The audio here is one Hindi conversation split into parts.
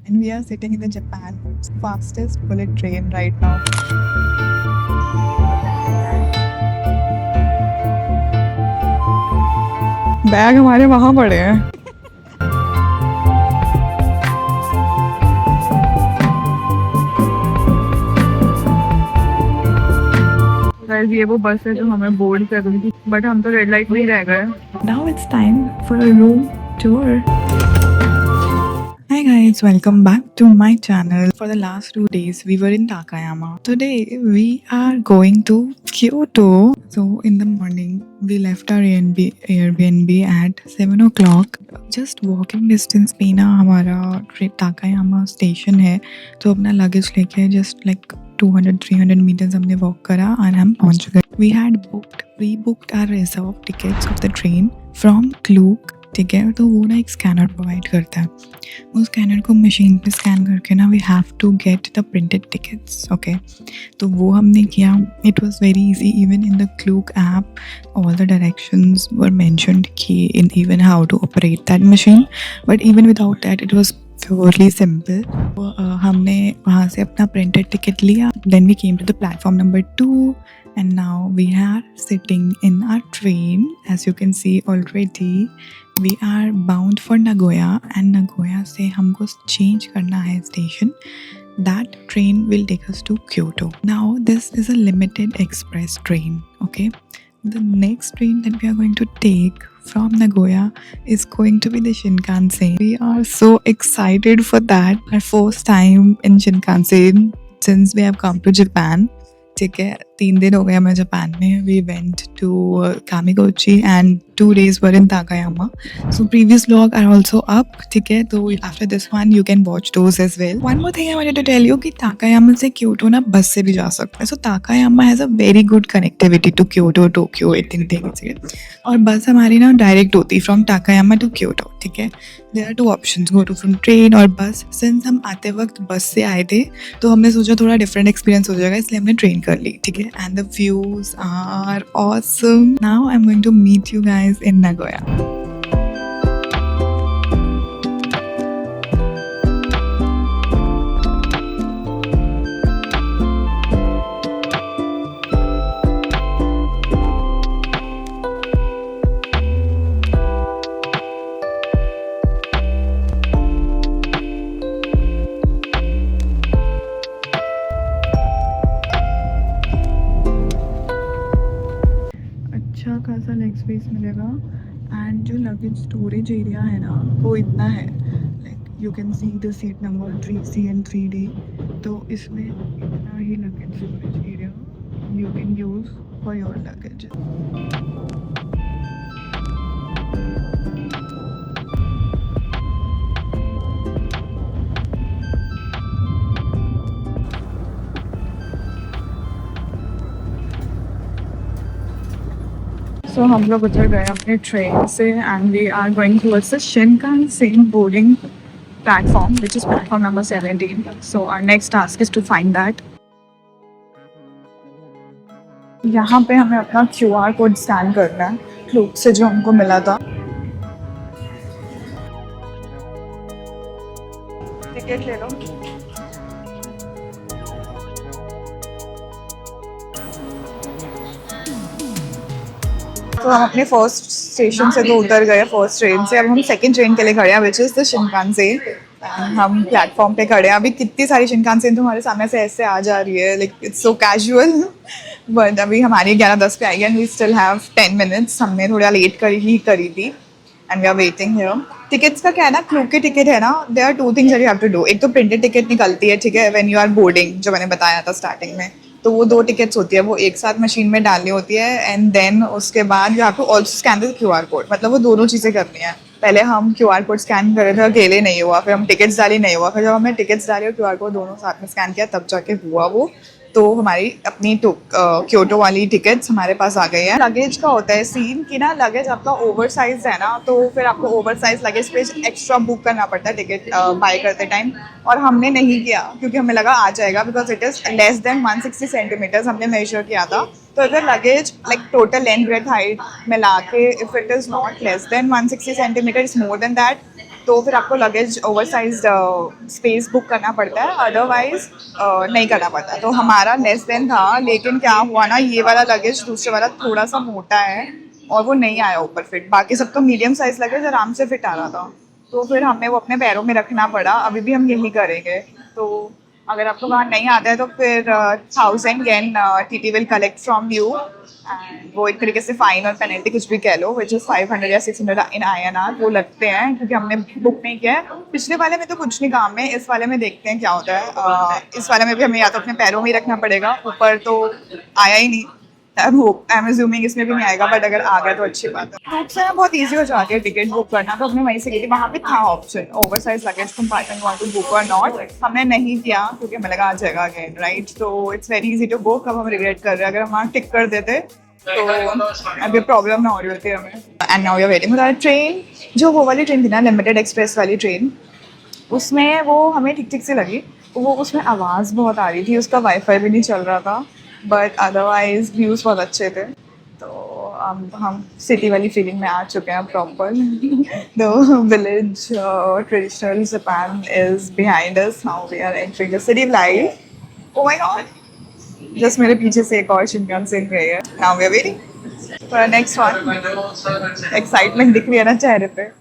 and we are sitting in the Japan's fastest bullet train right now. Bag हमारे वहाँ पड़े हैं. Guys, ये वो बस है जो हमें बोर्ड कर रही थी, बट हम तो रेड लाइट में ही रह गए. Now it's time for a room tour. Hi guys, welcome back to my channel. For the last 2 days we were in Takayama. Today we are going to Kyoto. So in the morning we left our Airbnb at 7 o'clock. Just walking distance पे ना हमारा ट्रिप ताकायामा स्टेशन है, तो अपना लगेज लेके just like 200-300 meters हमने वॉक करा और हम पहुंच गए. We had pre-booked our reserve tickets of the train from Klook. ठीक है, तो वो ना एक स्कैनर प्रोवाइड करता है. उस स्कैनर को मशीन पे स्कैन करके ना we have to get the printed tickets. Okay, तो वो हमने किया. It was very easy. Even in the Klook app all the directions were mentioned कि in even how to operate that machine, but even without that it was purely simple. हमने वहाँ से अपना प्रिंटेड टिकट लिया. Then we came to the platform number 2 and now we are sitting in our train. As you can see already, we are bound for Nagoya, and Nagoya से हमको change करना है station. That train will take us to Kyoto. Now this is a limited express train. Okay, the next train that we are going to take from Nagoya is going to be the Shinkansen. We are so excited for that. Our first time in Shinkansen since we have come to Japan. ठीक है, 3 दिन हो गए हमें जापान में. We went to Kamikochi and 2 days were in Takayama. So previous vlog are also up. ठीक है, तो after this one you can watch those as well. One more thing I wanted to tell you कि ताकायामा से क्योटो ना बस से भी जा सकते हैं. So Takayama has a very good connectivity to Kyoto, Tokyo, इतनी थिंग्स. और बस हमारी ना डायरेक्ट होती है फ्रॉम ताकायामा टू क्योटो. ठीक है, there are 2 options, go to from train और बस. सिंस हम आते वक्त बस से आए थे तो हमने सोचा थोड़ा डिफरेंट एक्सपीरियंस हो जाएगा, इसलिए हमने ट्रेन कर ली. ठीक है, and the views are awesome. Now I am going to meet you guys in Nagoya. अच्छा खासा लेग स्पेस मिलेगा. एंड जो लगेज स्टोरेज एरिया है ना वो इतना है, like you can see the seat number 3C and 3D. तो इसमें इतना ही luggage storage area you can use for your luggage. So हम लोग उतर गए अपने ट्रेन से and we are going towards the Shinkansen boarding platform which is platform number 17. So our next task is to find that. यहाँ पे हमें अपना QR कोड स्कैन करना है क्लूक से जो हमको मिला था. टिकट ले लो. तो हम अपने फर्स्ट स्टेशन से तो उतर गए, फर्स्ट ट्रेन से. अब हम सेकंड ट्रेन के लिए खड़े हैं विच इज़ द शिनकानसेन. हम प्लेटफॉर्म पे खड़े हैं. अभी कितनी सारी शिनकानसेन तो हमारे सामने से ऐसे आ जा रही है, like it's so casual. But अभी हमारी 11:10 पे आई and we still have 10 minutes. हमने थोड़ा लेट करी थी and we are waiting here. Tickets का क्या है ना, क्लूक के टिकट है ना, there are 2 things that you have to do. एक तो प्रिंटेड टिकट निकलती है, ठीक है, व्हेन यू आर बोर्डिंग, जो मैंने बताया था स्टार्टिंग में. तो वो 2 टिकट्स होती है, वो एक साथ मशीन में डालनी होती है एंड देन उसके बाद you have to also scan the QR code. मतलब वो दोनों चीज़ें करनी है. पहले हम QR कोड स्कैन कर रहे थे, अकेले नहीं हुआ. फिर हम टिकट्स डाली, नहीं हुआ. फिर जब हमने टिकट्स डाली और QR कोड दोनों साथ में स्कैन किया तब जाके हुआ वो. तो हमारी अपनी क्योटो वाली टिकट्स हमारे पास आ गई है. लगेज का होता है सीन कि ना, लगेज आपका ओवर साइज है ना, तो फिर आपको ओवर साइज लगेज पे एक्स्ट्रा बुक करना पड़ता है टिकट बाय करते टाइम. और हमने नहीं किया क्योंकि हमें लगा आ जाएगा, because it is less than 160 centimetres हमने मेजर किया था. तो अगर luggage like total length breadth height मिला के if it is not less than 160 centimetre, it's more than that, तो फिर आपको luggage over size space book करना पड़ता है, अदरवाइज नहीं करना पड़ता। तो हमारा लेस देन था, लेकिन क्या हुआ ना, ये वाला लगेज दूसरे वाला थोड़ा सा मोटा है और वो नहीं आया ऊपर फिट। बाकी सब तो मीडियम साइज लगेज आराम से फिट आ रहा था, तो फिर हमें वो अपने पैरों में रखना पड़ा। अभी भी हम यही करेंगे। तो अगर आपको वहाँ नहीं आता है तो फिर 1000 yen TT will collect from you, and वो एक तरीके से फाइन और पेनल्टी कुछ भी कह लो, विच इज़ 500 या 600 इन INR वो लगते हैं, क्योंकि हमने बुक नहीं किया है। पिछले वाले में तो कुछ नहीं काम है, इस वाले में देखते हैं क्या होता है। इस वाले में भी हमें या तो अपने पैरों में ही रखना पड़ेगा, ऊपर तो आया ही नहीं। आई एम अज्यूमिंग इसमें भी नहीं आएगा, बट अगर आ गया तो अच्छी बात है। ग्रुप से बहुत ईजी हो जाती है टिकट बुक करना, तो हमने वहीं से की थी। वहाँ पे था option over size luggage compartment want to book और नॉट, हमने नहीं किया क्योंकि हमें लगा आ जाएगा अगेन, राइट। तो it's very easy to book. अब हम रिग्रेट कर रहे हैं, अगर हम वहाँ टिक कर देते तो अभी प्रॉब्लम ना हो रही होती हमें। And now you are waiting for train. जो वो वाली ट्रेन थी ना, लिमिटेड एक्सप्रेस वाली ट्रेन, उसमें वो हमें ठीक ठीक से लगी। वो उसमें आवाज़ बहुत आ रही थी, उसका वाईफाई भी नहीं चल रहा था, बट अदरवाइज व्यूज़ बहुत अच्छे थे। तो अब हम सिटी वाली फीलिंग में आ चुके हैं proper. The village traditional Japan is behind us, now we are entering the city live. Oh my God, just मेरे पीछे से एक और शिनकानसेन गई है। Now we are waiting for next one. Excitement दिख रही है ना चेहरे पे।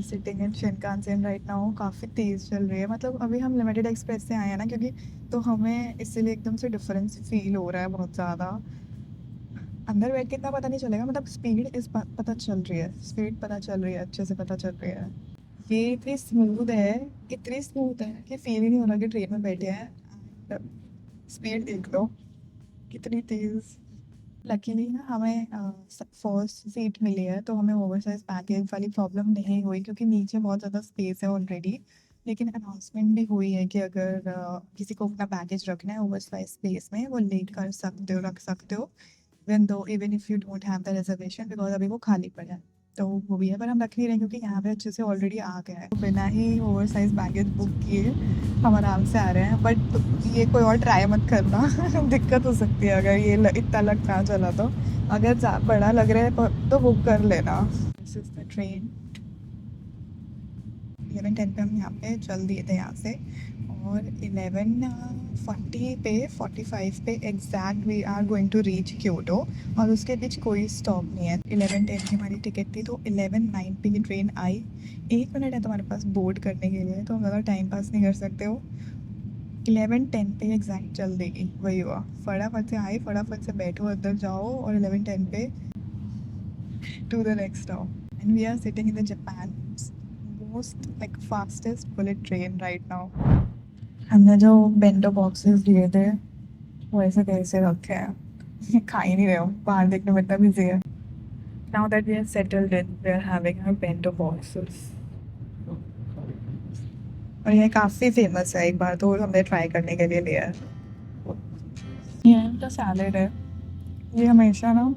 Sitting in Shinkansen right now, काफ़ी तेज़ चल रही है। मतलब अभी हम लिमिटेड एक्सप्रेस से आए हैं ना, क्योंकि तो हमें इसलिए एकदम से डिफरेंस फील हो रहा है बहुत ज़्यादा। अंदर बैठ के इतना पता नहीं चलेगा, मतलब स्पीड इस पता चल रही है, स्पीड पता चल रही है, अच्छे से पता चल रही है। ये इतनी स्मूथ है, इतनी स्मूथ है कि फील ही नहीं हो रहा कि ट्रेन में बैठे हैं। स्पीड देख लो कितनी तेज़। लकीली ना हमें फर्स्ट सीट मिली है, तो हमें ओवर साइज पैकेज वाली प्रॉब्लम नहीं हुई, क्योंकि नीचे बहुत ज़्यादा स्पेस है ऑलरेडी। लेकिन अनाउंसमेंट भी हुई है कि अगर किसी को अपना पैकेज रखना है ओवर साइज स्पेस में, वो लेट कर सकते हो, रख सकते हो, even if you don't have the reservation, because अभी वो खाली पड़ा है। तो वो भी है, पर हम रख नहीं रहे क्योंकि यहाँ पे अच्छे से ऑलरेडी आ गया है। तो बिना ही ओवर साइज बैगेज बुक किए हम आराम से आ रहे हैं। बट ये कोई और ट्राई मत करना दिक्कत हो सकती है अगर ये इतना लग ना चला तो। अगर बड़ा लग रहा है तो बुक कर लेना। This is the train. 11:10 पे हम यहाँ पे चल दिए थे यहाँ से, और 11:40 पे 45 पे exact we are going to reach Kyoto, और उसके बीच कोई स्टॉप नहीं है। 11:10 की हमारी टिकट थी, तो 11:09 पे ये ट्रेन आई। 1 मिनट है तुम्हारे पास बोर्ड करने के लिए, तो ज़्यादा टाइम पास नहीं कर सकते हो। 11:10 पे एग्जैक्ट चल देगी, वही हुआ। फटाफट से आए, फटाफट से बैठो, अंदर जाओ, और 11:10 पे to the next stop. And we are sitting in the Japan most like fastest bullet train right now. हमने जो बेंटो बॉक्सेस दिए थे वो ऐसे कैसे रखे हैं, खा ही नहीं रहे हो, बाहर देखने में इतना बिजी है। Now that we are settled in, we are having our bento boxes, और ये काफ़ी फेमस है, एक बार तो हमने ट्राई करने के लिए लिया है। ये तो सैलेड है, ये हमेशा ना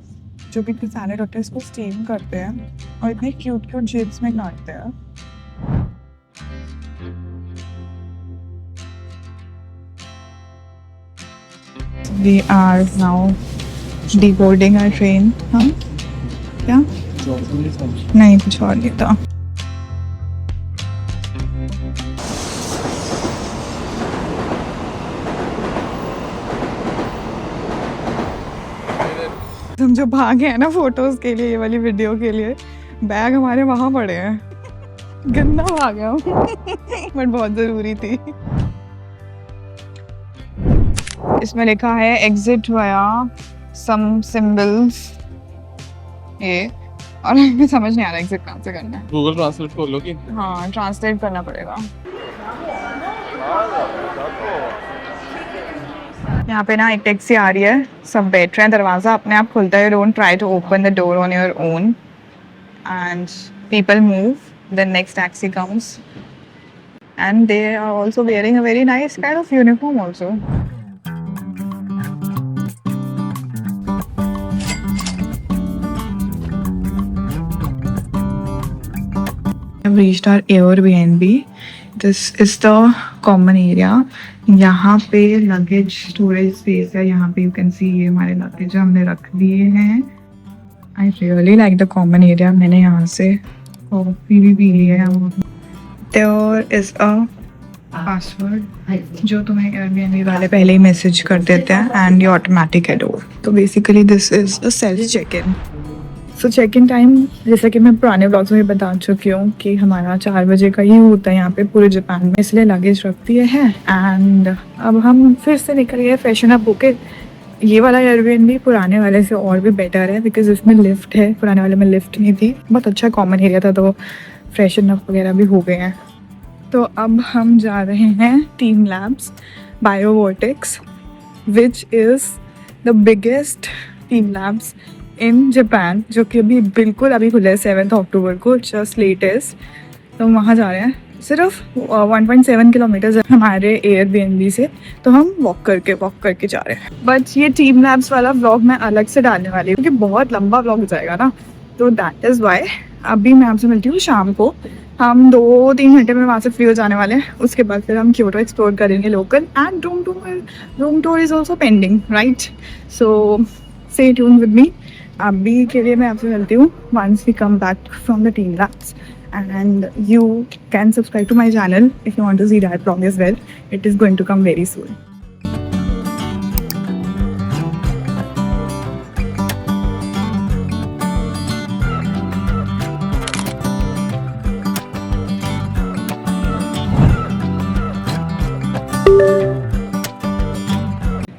जो भी सैलेड होते हैं इसको स्टीम करते हैं और इतने क्यूट क्यूट शेप्स में काटते हैं। We are now deboarding our train. हाँ क्या? नहीं, कुछ और नहीं था। हम जो भागे हैं ना फोटोज के लिए, ये वाली वीडियो के लिए, बैग हमारे वहाँ पड़े हैं। गंदा भाग गया बट बहुत ज़रूरी थी। इसमें लिखा है एग्जिट वाया सम सिंबल्स, ये, और हमें समझ नहीं आ रहा एग्जिट कहाँ से करना है। गूगल ट्रांसलेट खोल लो कि हाँ, ट्रांसलेट करना पड़ेगा। यहाँ पे ना एक टैक्सी आ रही है, सब बैठ रहे हैं, दरवाज़ा अपने आप खुलता है. Don't try to open the door on your own and people move. The next taxi comes and they are also wearing a very nice kind of uniform also. I've reached our Airbnb. This is the common area. यहाँ पे लगेज स्टोरेज स्पेस है. यहाँ पे यू कैन सी ये हमारे लगेज हमने रख दिए हैं. I really like the common area. मैंने यहाँ से कॉफी भी पी ली है. There is a पासवर्ड जो तुम्हें Airbnb वाले पहले ही मैसेज कर देते हैं एंड ये ऑटोमेटिक है डोर. तो basically this is a self check in. So check in time जैसा कि मैं पुराने ब्लॉग्स में बता चुकी हूँ कि हमारा 4 बजे का ही होता है यहाँ पे पूरे जापान में, इसलिए लगेज रख दिए हैं. एंड अब हम फिर से निकल गए फ्रेशन अप होके. ये वाला Airbnb पुराने वाले से और भी बेटर है बिकॉज इसमें लिफ्ट है. पुराने वाले में लिफ्ट नहीं थी. बहुत अच्छा कॉमन एरिया था तो फ्रेशन अप वगैरह भी हो गए हैं. तो अब हम जा रहे हैं team labs Biovortex which is the biggest team labs in Japan, जो कि अभी खुला है 7 अक्टूबर को, जस्ट लेटेस्ट. तो वहाँ जा रहे हैं. सिर्फ 1.7 किलोमीटर हमारे Airbnb से, तो हम वॉक करके जा रहे हैं. बट ये टीम लैब्स वाला व्लॉग मैं अलग से डालने वाली हूँ क्योंकि बहुत लंबा व्लॉग हो जाएगा ना. तो दैट इज़ वाई अभी मैं आपसे मिलती हूँ शाम को. हम 2-3 घंटे में वहाँ से फ्री हो जाने वाले हैं. उसके बाद फिर हम क्योटो एक्सप्लोर करेंगे local and room tour is also pending, right. So stay tuned with me. अभी के लिए मैं आपसे मिलती हूँ once we come back from the team labs. And you can subscribe to my channel if you want to see that vlog as well. It is going to come very soon.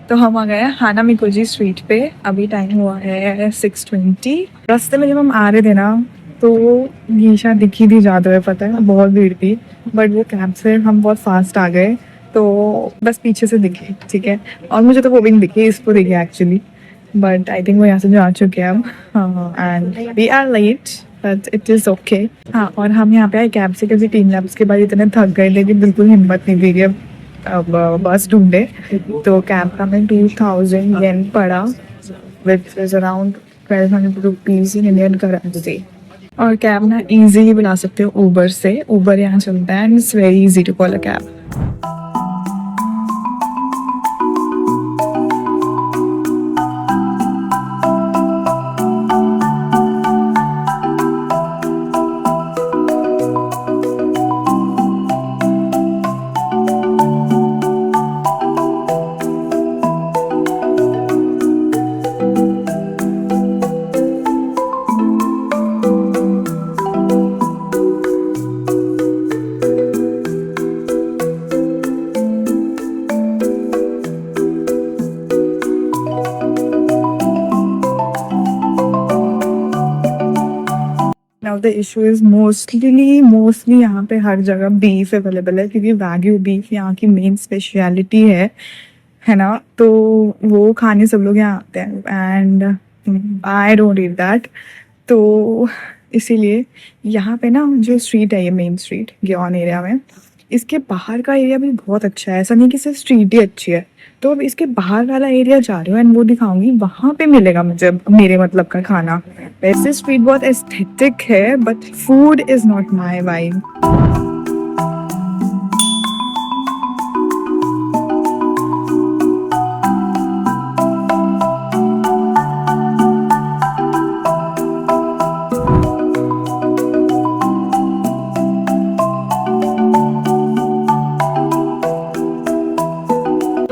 तो हम आ गए हैं हानामिकुजी स्ट्रीट पे. अभी टाइम हुआ है 6:20. रास्ते में जब हम आ रहे थे ना तो ये शायद दिखी थी ज़्यादा है, पता है बहुत भीड़ थी. बट वो कैब से हम बहुत फास्ट आ गए तो बस पीछे से दिखे, ठीक है. और मुझे तो वो भी नहीं दिखी, इसको दिखे एक्चुअली. बट आई थिंक वो यहाँ से जा चुके हैं अब. And we are late but it is okay. हाँ, और हम यहाँ पे आए कैब से क्योंकि टीम लैब्स के बाद इतने थक गए थे कि बिल्कुल हिम्मत नहीं थी अब बस ढूंढे. तो कैब का हमें 2000 येन पड़ा which is around 1200 rupees Indian currency. और कैब ना ईजीली बुला सकते हो ऊबर से. ऊबर यहाँ चलता है and it's very easy to call a cab. Now the issue is mostly यहाँ पे हर जगह बीफ अवेलेबल है क्योंकि वैग्यू बीफ यहाँ की मेन स्पेशलिटी है ना. तो वो खाने सब लोग यहाँ आते हैं and I don't eat that. तो इसीलिए यहाँ पे ना जो स्ट्रीट है, ये मेन स्ट्रीट ग्योन एरिया में, इसके बाहर का एरिया भी बहुत अच्छा है. ऐसा नहीं कि सिर्फ स्ट्रीट ही अच्छी है. तो अब इसके बाहर वाला एरिया जा रही हूँ एंड वो दिखाऊंगी. वहाँ पे मिलेगा मुझे मेरे मतलब का खाना. वैसे स्ट्रीट बहुत एस्थेटिक है but food is not my vibe.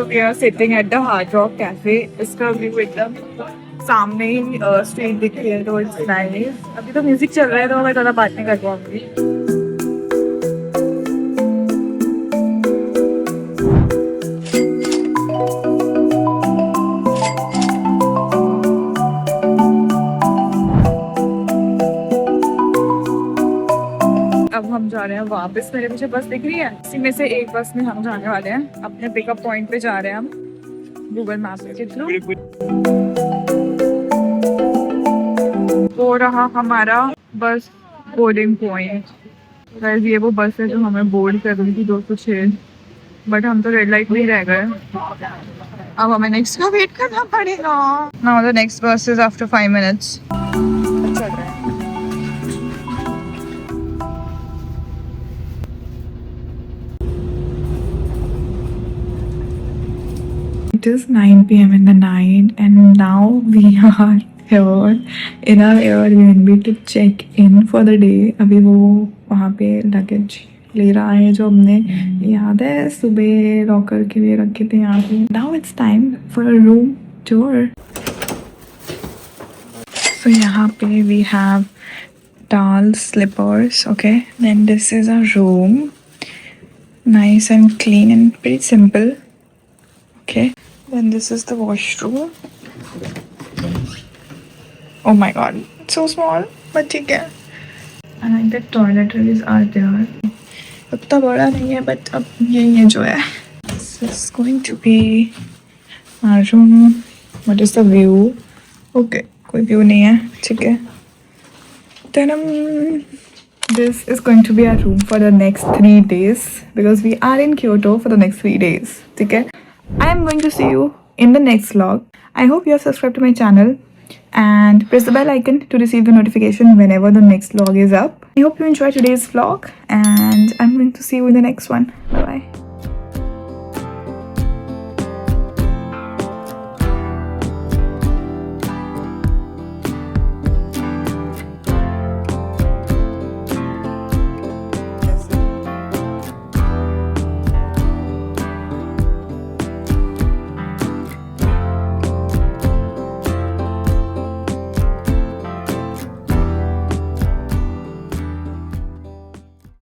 We are sitting at the Hard Rock Cafe. इसका व्यू एकदम सामने ही स्ट्रीट दिख रही है तो इट्स नाइस. अभी तो म्यूजिक चल रहा है तो मैं ज़्यादा बात नहीं कर पाऊंगी. अब हम जा रहे हैं वापस. मेरे पीछे बस दिख रही है, इसी में से एक बस में हम जाने वाले हैं. अपने पिकअप पॉइंट पे जा रहे हैं हम. गूगल मैप के थ्रू। वो रहा हमारा बस बोर्डिंग पॉइंट। गाइस ये वो बस है जो हमें बोर्ड कर रही थी 206, बट हम तो रेड लाइट में ही रह गए। अब हमें नेक्स्ट का वेट करना पड़ेगा। नाउ द नेक्स्ट बस इज आफ्टर 5 मिनट्स। चल रहा है। It is 9 p.m. in the night and now we are here in our Airbnb to check in for the day. अभी वो वहाँ पे लगेज ले रहा है जो हमने याद है सुबह लॉकर के लिए रखे थे यहाँ पे। Now it's time for a room tour. So यहाँ पे we have tall slippers, okay. Then this is a room, nice and clean and pretty simple, okay. Then this is the washroom. Oh my god, it's so small, but ठीक है. And the toiletries are there. उतना बड़ा नहीं है, but अब यही है जो है. This is going to be our room. What is the view? Okay, कोई view नहीं है, ठीक है. Then this is going to be our room for the next 3 days because we are in Kyoto for the next 3 days, ठीक है. I am going to see you in the next vlog. I hope you have subscribed to my channel and press the bell icon to receive the notification whenever the next vlog is up. I hope you enjoyed today's vlog and I'm going to see you in the next one. Bye bye.